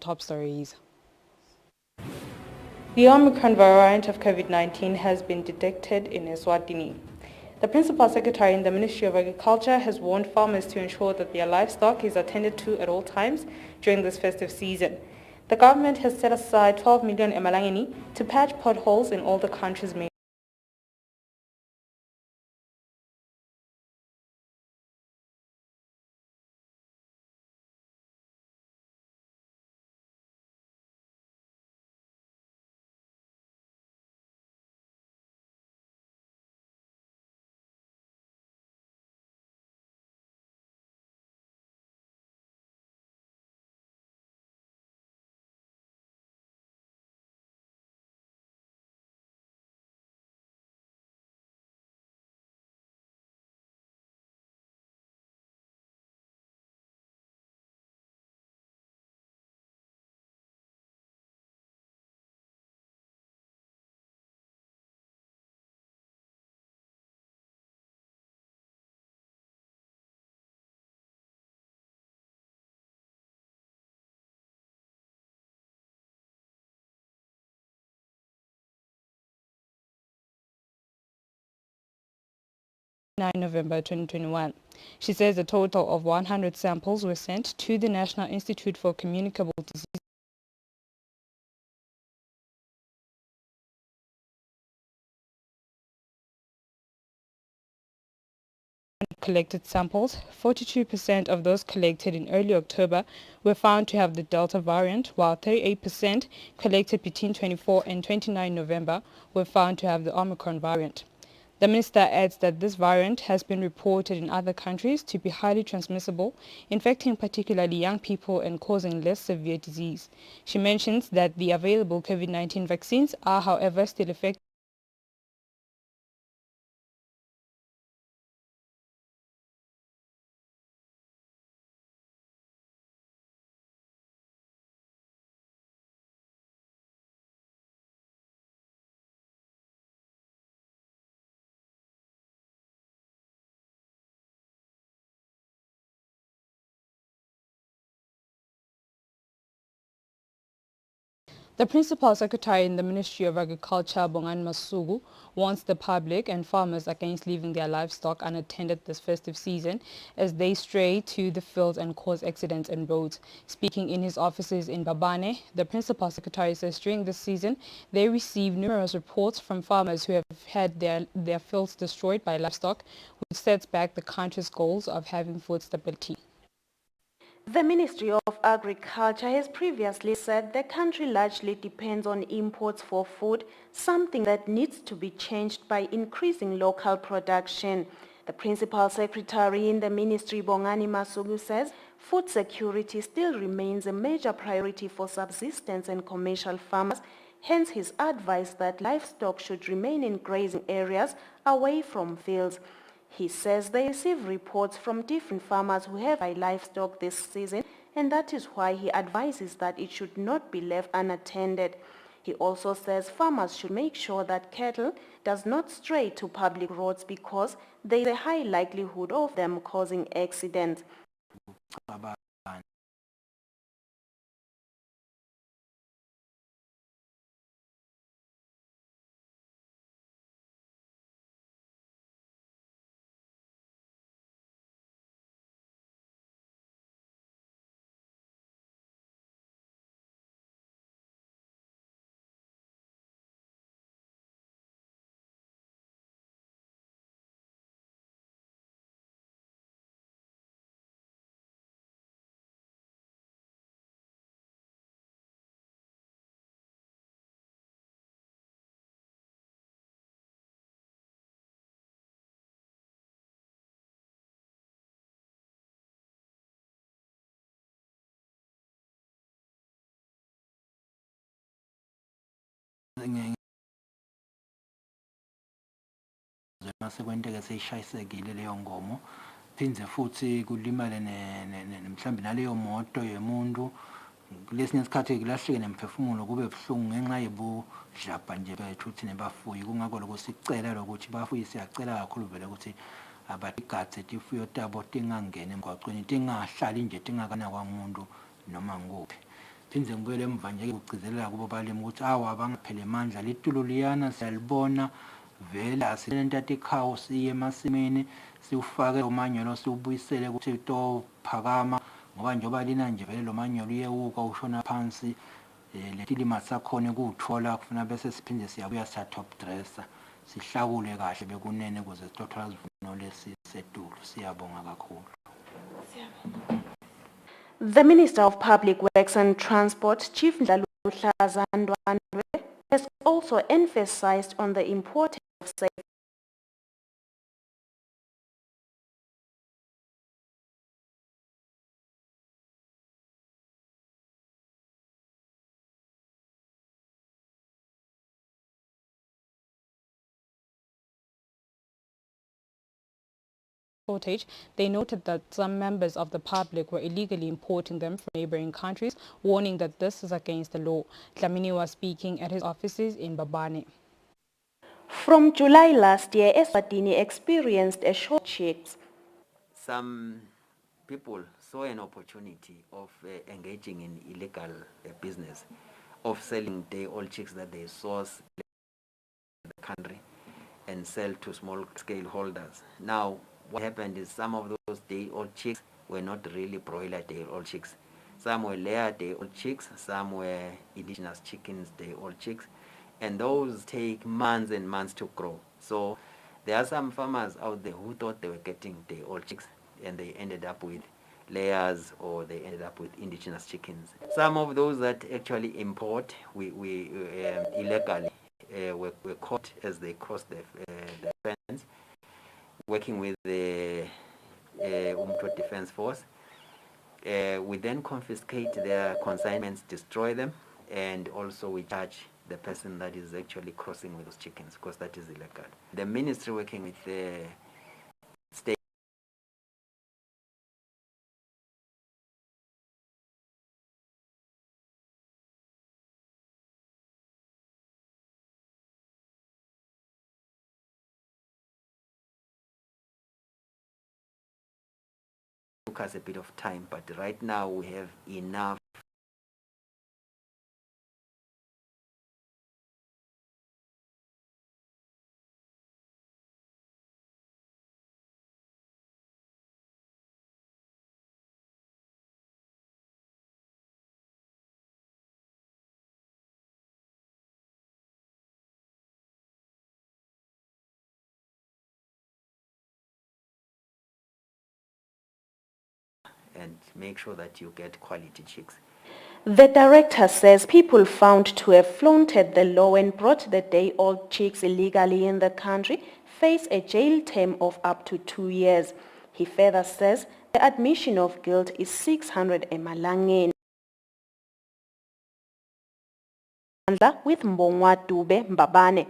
Top stories. The Omicron variant of COVID-19 has been detected in Eswatini. The Principal Secretary in the Ministry of Agriculture has warned farmers to ensure that their livestock is attended to at all times during this festive season. The government has set aside 12 million emalangeni to patch potholes in all the country's main November 2021. She says a total of 100 samples were sent to the National Institute for Communicable Diseases. Collected samples, 42% of those collected in early October were found to have the Delta variant, while 38% collected between 24 and 29 November were found to have the Omicron variant. The minister adds that this variant has been reported in other countries to be highly transmissible, infecting particularly young people and causing less severe disease. She mentions that the available COVID-19 vaccines are, however, still effective. The Principal Secretary in the Ministry of Agriculture, Bongani Masuku, warns the public and farmers against leaving their livestock unattended this festive season as they stray to the fields and cause accidents and roads. Speaking in his offices in Babane, the Principal Secretary says during this season they receive numerous reports from farmers who have had their fields destroyed by livestock, which sets back the country's goals of having food stability. The Ministry of Agriculture has previously said the country largely depends on imports for food, something that needs to be changed by increasing local production. The Principal Secretary in the Ministry, Bongani Masuku, says food security still remains a major priority for subsistence and commercial farmers. Hence his advice that livestock should remain in grazing areas away from fields. He says they receive reports from different farmers who have livestock this season, and that is why he advises that it should not be left unattended. He also says farmers should make sure that cattle does not stray to public roads because there is a high likelihood of them causing accidents. Masekwenteke seyishayisekile leyo ngomo phinze futhi kulimale mhlambe naleyo moto yemuntu kulesinye isikhathi kulahleke nemphefumulo kube buhlungu ngenxa yebudlabha nje bethu ukuthi nebafuyi kungakho lokho sicela lokuthi bafuyi siyacela kakhulu vele ukuthi abatigadze tifuyo tabo tingangeni emgwaqweni tingahlali nje tingakana kwamuntu noma nguphi Phindze ngibuyele emva nje ukugcizelela kubo balimi ukuthi awu abangaphele amandla litulo liyana siyalibona vele asilento atikhawu siye emasimini siwufake umanyolo siwubuyisele ukuthi tophakama ngoba njengoba lina nje vele lo manyolo uyewuka ushona phansi letilima sakhona kuwuthola kufuna bese siphinde siyabuya top dresser sihlakule kahle bekunene ukuze sitothola isivuno lesisetulu. Siyabonga kakhulu. The Minister of Public Works and Transport, Chief Ndlaluhlaza Ndwandwe, has also emphasized on the importance of safe shortage. They noted that some members of the public were illegally importing them from neighboring countries, warning that this is against the law. Dlamini was speaking at his offices in Babane. From July last year, Eswatini experienced a short chicks. Some people saw an opportunity of engaging in illegal business, of selling day-old chicks that they source in the country and sell to small-scale holders. Now, what happened is some of those day-old chicks were not really broiler day-old chicks. Some were layer day-old chicks, some were indigenous chickens day-old chicks, and those take months and months to grow. So there are some farmers out there who thought they were getting day-old chicks and they ended up with layers or they ended up with indigenous chickens. Some of those that actually import illegally were caught as they crossed the fence, working with the Umtwa Defense Force. We then confiscate their consignments, destroy them, and also we charge the person that is actually crossing with those chickens, because that is illegal. The ministry, working with the state, took us a bit of time, but right now we have enough and make sure that you get quality chicks. The director says people found to have flaunted the law and brought the day-old chicks illegally in the country face a jail term of up to 2 years. He further says the admission of guilt is 600 emalangeni. With Mbongwa Dube Mbabane.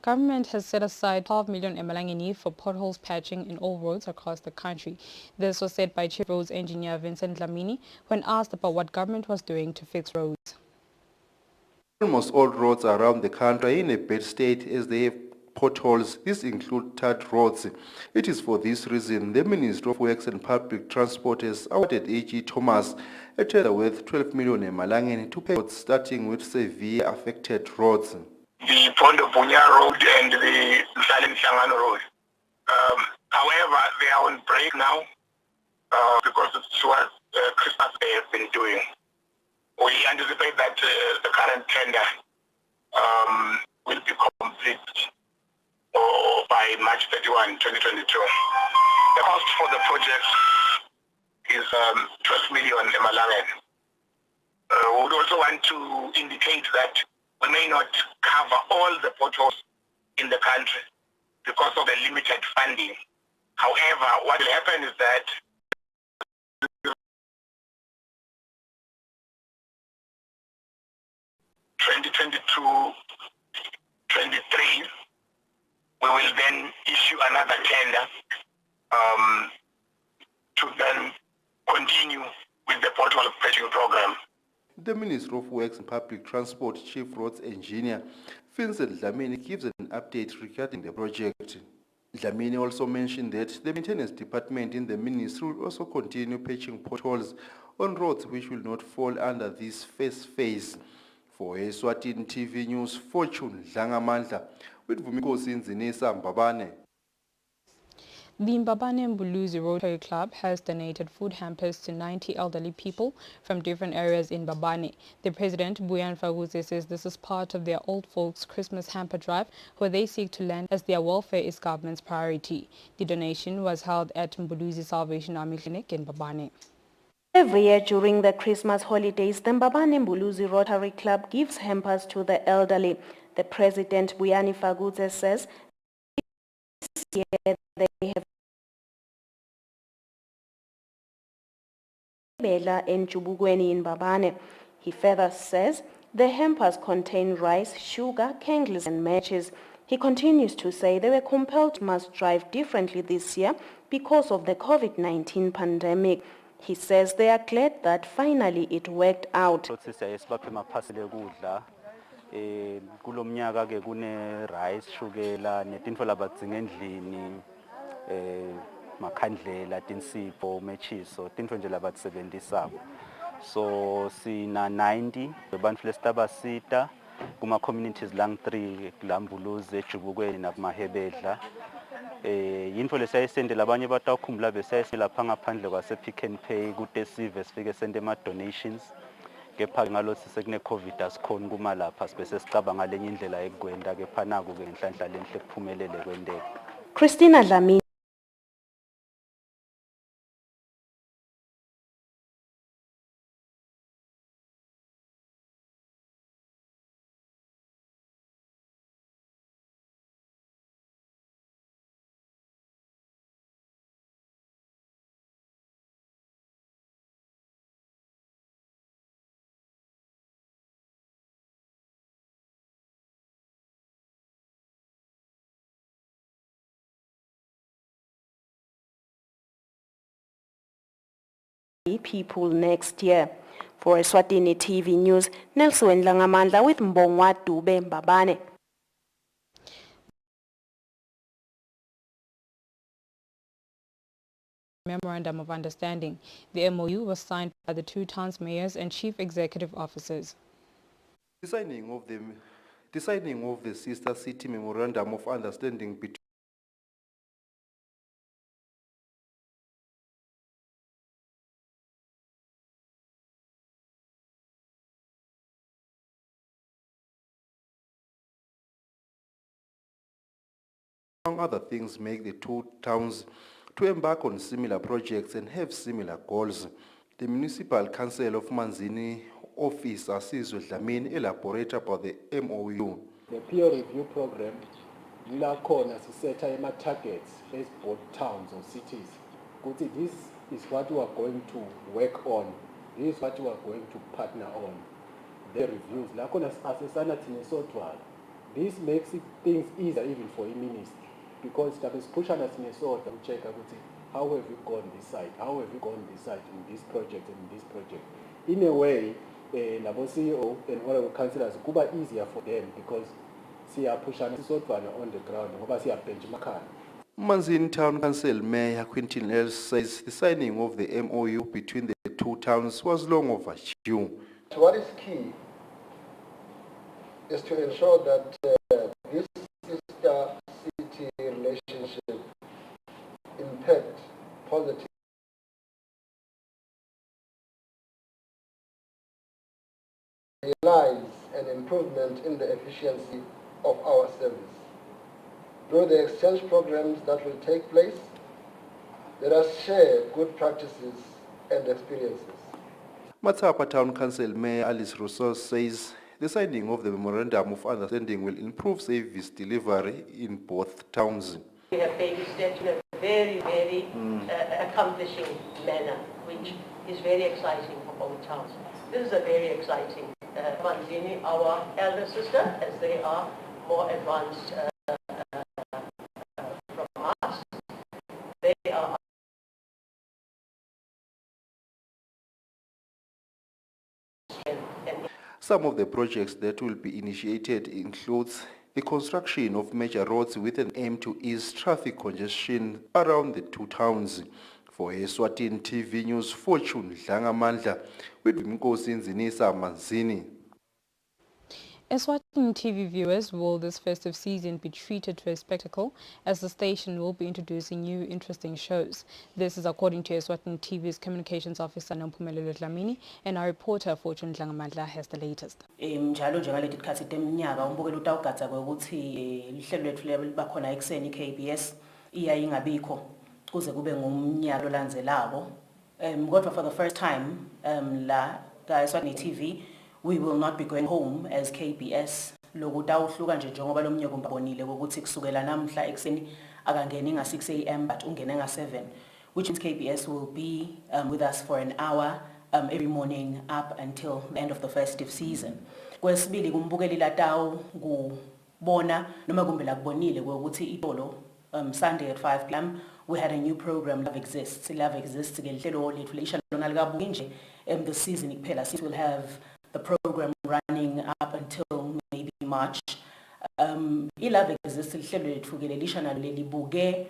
Government has set aside 12 million emalangeni for potholes patching in all roads across the country. This was said by Chief Roads Engineer Vincent Dlamini when asked about what government was doing to fix roads. Almost all roads around the country are in a bad state as they have potholes. These include tarred roads. It is for this reason the Ministry of Works and Public Transport has awarded AG Thomas a tender worth 12 million emalangeni to pay roads, starting with severe affected roads. The Pondo Bunya Road and the Salim Shangan Road. However, they are on break now because it's what Christmas Day has been doing. We anticipate that the current tender will be complete by March 31, 2022. The cost for the project is 12 million emalangeni. We would also want to indicate that we may not cover all the potholes in the country because of the limited funding. However, what will happen is that we will then issue another tender to then continue with the pothole patching program. The Minister of Works and Public Transport Chief Roads Engineer Vincent Dlamini gives an update regarding the project. Dlamini also mentioned that the Maintenance Department in the Ministry will also continue patching potholes on roads which will not fall under this first phase. For Eswatini TV News, Fortune Dlangamandla, with Vumikosi Nzinisa Mbabane. The Mbabane Mbuluzi Rotary Club has donated food hampers to 90 elderly people from different areas in Mbabane. The president, Buyan Faguze, says this is part of their old folks Christmas hamper drive, where they seek to lend as their welfare is government's priority. The donation was held at Mbuluzi Salvation Army Clinic in Mbabane. Every year during the Christmas holidays, the Mbabane Mbuluzi Rotary Club gives hampers to the elderly. The president, Buyani Faguze, says this year they have in Chubugweni in Mbabane. He further says the hampers contain rice, sugar, candles and matches. He continues to say they were compelled to must drive differently this year because of the COVID-19 pandemic. He says they are glad that finally it worked out. Kulomnyaka ke kune rice, shukela, netintfo labadzinga endlini, makhandlela, tinsipho, mechiso, tintfo nje labatisebenzisako. So sina 90 bantfu lestabasita kuma communities lang 3 kulambuluze, Ejubukweni nakumahebedla. Yintfo lesiyayisendela abanye batawukhumbula besiyayisendela lapha ngaphandle kwase Pick n Pay kude sive sifike sende ama donations. Kepha ngalo sisekune COVID asikhona kuma lapha sibese sicabanga lenye indlela yekwenda kepha naku ke inhlanhla lenhle kuphumelele kwendeke. Christina Dlamini people next year. For Eswatini TV News, Nelson Dlangamandla with Mbongwa Dube Mbabane. Memorandum of Understanding. The MOU was signed by the two towns' mayors and chief executive officers. The signing of the sister city memorandum of understanding between among other things make the two towns to embark on similar projects and have similar goals. The Municipal Council of Manzini Office Asizwe Dlamini elaborate about the MOU. The peer review program lakhona sisetha ama-targets as both towns or cities. Kuthi this is what we are going to work on. This is what we are going to partner on. The reviews lakhona asesana thina sodwa. This makes things easier even for a ministry because stabe sipushana thina sodwa uchecka ukuthi how have you gone this side? How have you gone this side in this project and in this project? In a way, nabo CEO and honorable councillors kuba easier for them because siyapushana sisodwana on the ground ngoba siya benchmark. Manzini Town Council Mayor Quintin Els says the signing of the MOU between the two towns was long overdue. What is key is to ensure that this sister-city relationship impact positive realize an improvement in the efficiency of our service. Through the exchange programs that will take place, let us share good practices and experiences. Matapa Town Council Mayor Alice Rousseau says the signing of the Memorandum of Understanding will improve service delivery in both towns. We have baby steps in a very, very accomplishing manner, which is very exciting for both towns. This is a very exciting Manzini, our elder sister, as they are more advanced from us. They are Some of the projects that will be initiated includes the construction of major roads with an aim to ease traffic congestion around the two towns. For Eswatini TV News, Fortune Dlangamandla with Mkosi Nzinisa Manzini. Eswatini TV viewers will this festive season be treated to a spectacle as the station will be introducing new interesting shows. This is according to Eswatini TV's communications officer Nompumelelo Dlamini, and our reporter Fortune Dlangamandla has the latest. Njalo njengaleti tikhathi teminyaka umbukelo utawugadza ukuthi lihlelo lethu liba khona ekseni KBS iyaye ingabikho kuze kube ngumnyaka olandzelako. Kodwa for the first time la ka Eswatini TV we will not be going home as KBS. Lokutawuhluka nje njengoba lo mnyaka umbonile ukuthi kusukela namhla ekseni akangeni nga 6 AM but ungene nga 7, which means KBS will be with us for an hour every morning up until the end of the festive season. Kwesibili kumbukeli latawu kubona noma kumbe lakubonile ukuthi itolo Sunday at 5 PM we had a new program, Love Exists. Love Exists ngehlelo lethu lishalo nalikabuki nje the season iphela. So we'll have the program running up until maybe March. Love Exists lihlelo lethu ke lelisha nalo lelibuke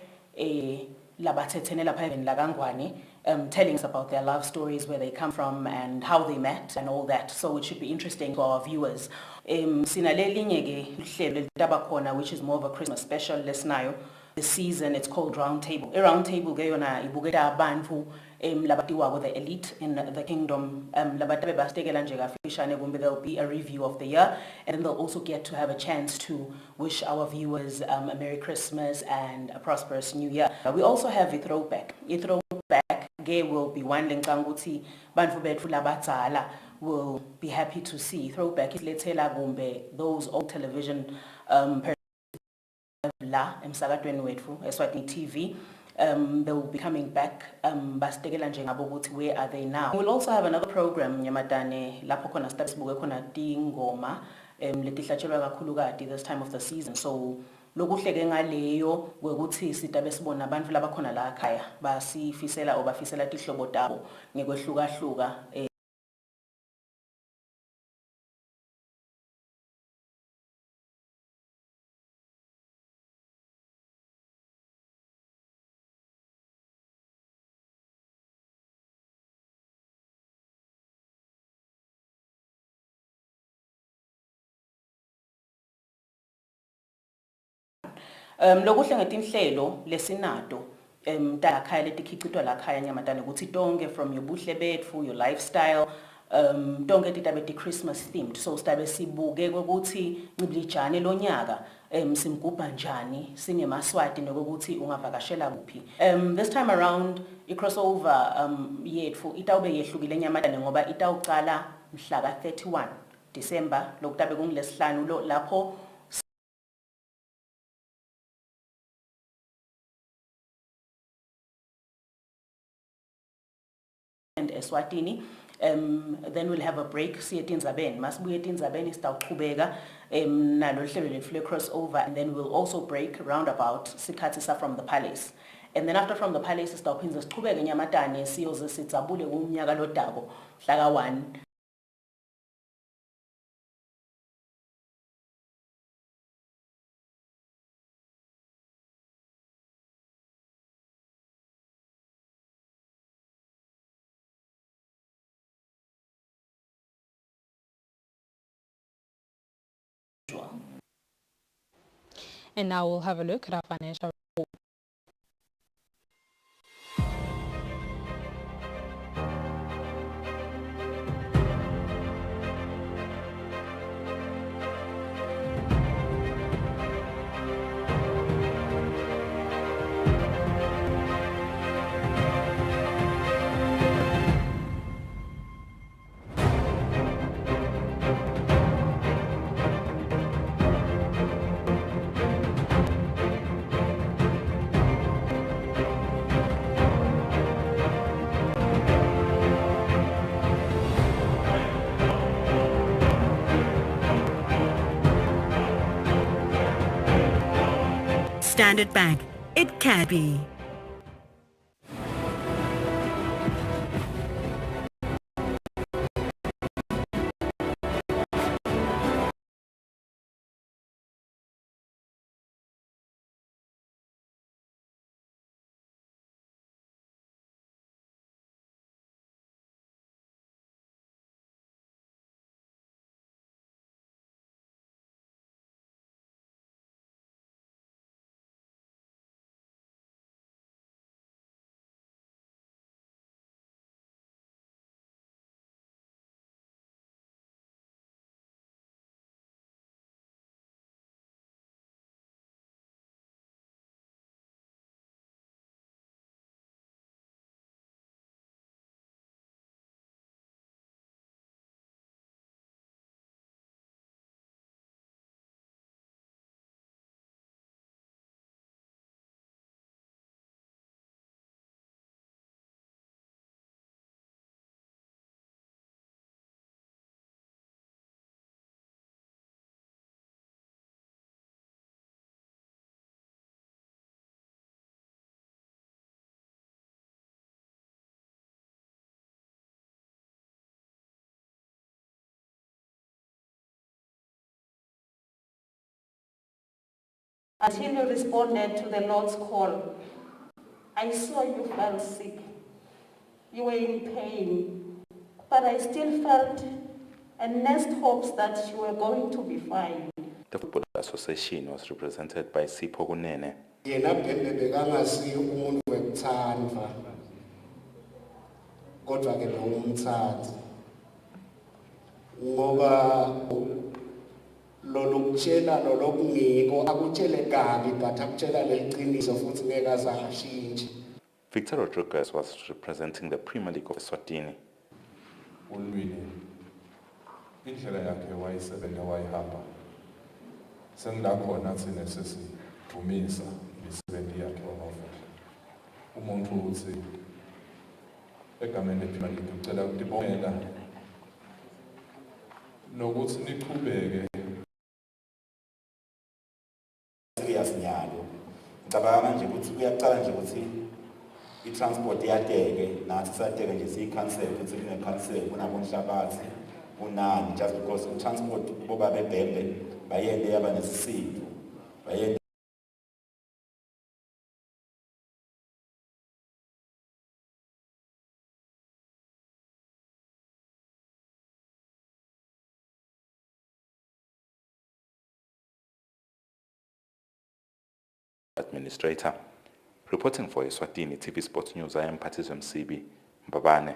labathethene lapha eveni lakangwane, telling us about their love stories, where they come from and how they met and all that. So it should be interesting for our viewers. Sinalelinye ke lihlelo litabakhona which is more of a Christmas special lesinayo. This season it's called Round Table. A round table ke yona ibukela abantu labatiwa the elite in the kingdom. Labatabe bastekela nje kafishane kumbe there'll be a review of the year, and then they'll also get to have a chance to wish our viewers a Merry Christmas and a prosperous New Year. We also have a throwback. A throwback will be one lenkanguti bantu bethu labadzala will be happy to see. Throwback is letela kumbe those old television la emsakatweni wethu Eswatini TV. They will be coming back bastekela nje ngabo ukuthi where are they now. We'll also have another program nyamatane lapho khona sibuke khona tingoma letihlatshelwa kakhulukati this time of the season. So lokuhleke ngaleyo kwekuthi sitabe sibona abantu labakhona la ekhaya basifisela or bafisela tihlobo tabo ngekwehlukahluka. Lokuhle ngetinhlelo lesinato talakhaya letikhicitwa lakhaya nyamatane ukuthi tonke from your buhle betfu, your lifestyle, tonke titabe ti Christmas themed. So sitabe sibuke ukuthi nciblijane lo nyaka simgubha njani singemaswati nokuthi ungavakashela kuphi. This time around I crossover yetfu itawube yehlukile nyamatane ngoba itawucala mhla ka 31 December lokutabe kungilesihlanu lapho and Eswatini. Then we'll have a break. Siye etindzabeni. Masibuye etindzabeni sitawuchubeka nalo hlelo lethu le crossover, and then we'll also break roundabout sikhathi sa from the palace. And then after from the palace sitawuphindze sichubeke nyamatane siyoze sitsabule kumnyaka lodako mhla ka 1. And now we'll have a look at our financial report. Standard Bank. It can be. Until you responded to the Lord's call, I saw you fell sick. You were in pain, but I still felt and nursed hopes that you were going to be fine. The Football Association was represented by Sipho Kunene. Yena Bhembe bekangasi umuntu wekutsandva kodwa ke bewumtsandza ngoba lolukutshela lolokungiko akutshele kabi but akutshela leqiniso futhi ngeke azashintshi. Victor Rodriguez was representing the Premier League of Eswatini. Ulwini indlela yakhe wayisebenta wayihamba sengila khona thina sesivumisa imisebenzi yakhe wamavula umuntu uthi egameni lePremier League ucela ukubongela nokuthi niqhubeke siyasinyalo ngicabanga manje ukuthi kuyaqala nje ukuthi i-transport yadeke nathi sadeke nje siyi-cancel ukuthi kune-cancel kunabomhlabathi kunani just because i-transport boba bebhembe bayende yaba nesisindo bayende Administrator. Reporting for Eswatini TV Sports News, I am Patizwe Msibi Mbabane.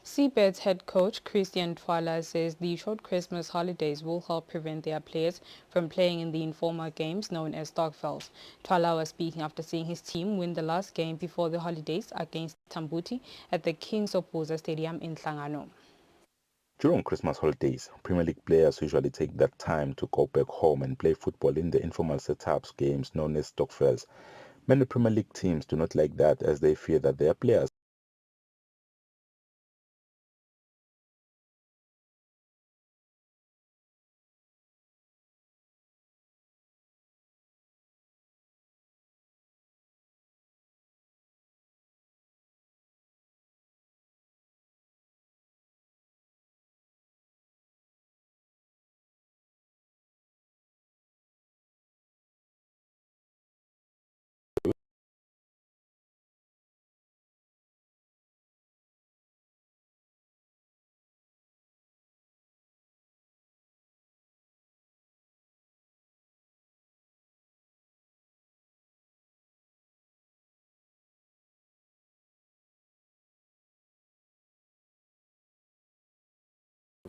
Seabirds head coach Christian Twala says the short Christmas holidays will help prevent their players from playing in the informal games known as Stokvels. Twala was speaking after seeing his team win the last game before the holidays against Tambuti at the King Sopuza Stadium in Hlangano. During Christmas holidays, Premier League players usually take that time to go back home and play football in the informal setups games known as Stokvels. Many Premier League teams do not like that as they fear that their players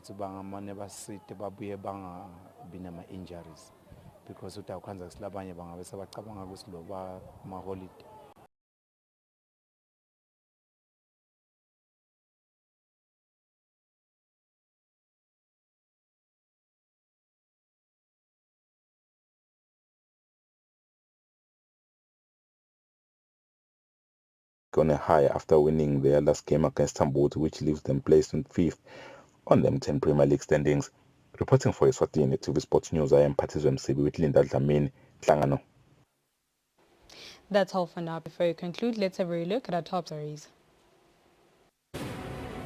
ukuthi bangamane basite babuye bangabi nama-injuries because uthi akukhanza kusilabanye bangabe sebacabanga ukuthi lo bama-holiday. on a high after winning their last game against Tambuti, which leaves them placed in 5th on them 10 Premier League standings. Reporting for Eswatini TV Sports News, I am Patizwe Msibi with Linda Dlamini, Hlangano. That's all for now. Before we conclude, let's have a look at our top stories.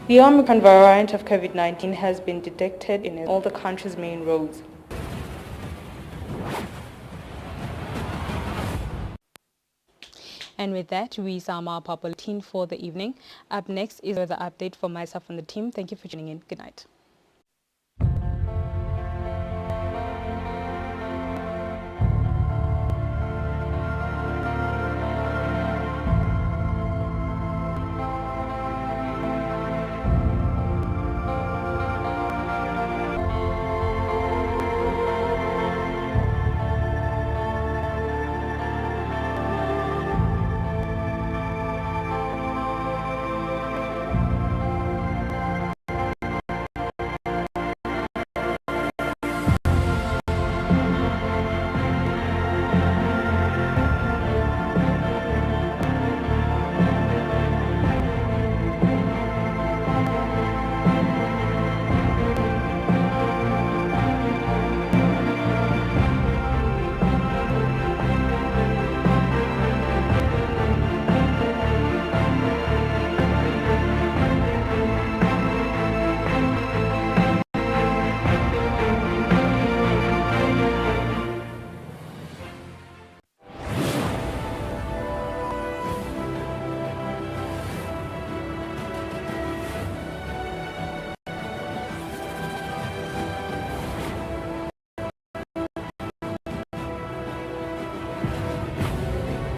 The Omicron variant of COVID-19 has been detected in all the country's main roads. And with that, we sum up our bulletin for the evening. Up next is the update for myself and the team. Thank you for tuning in. Good night.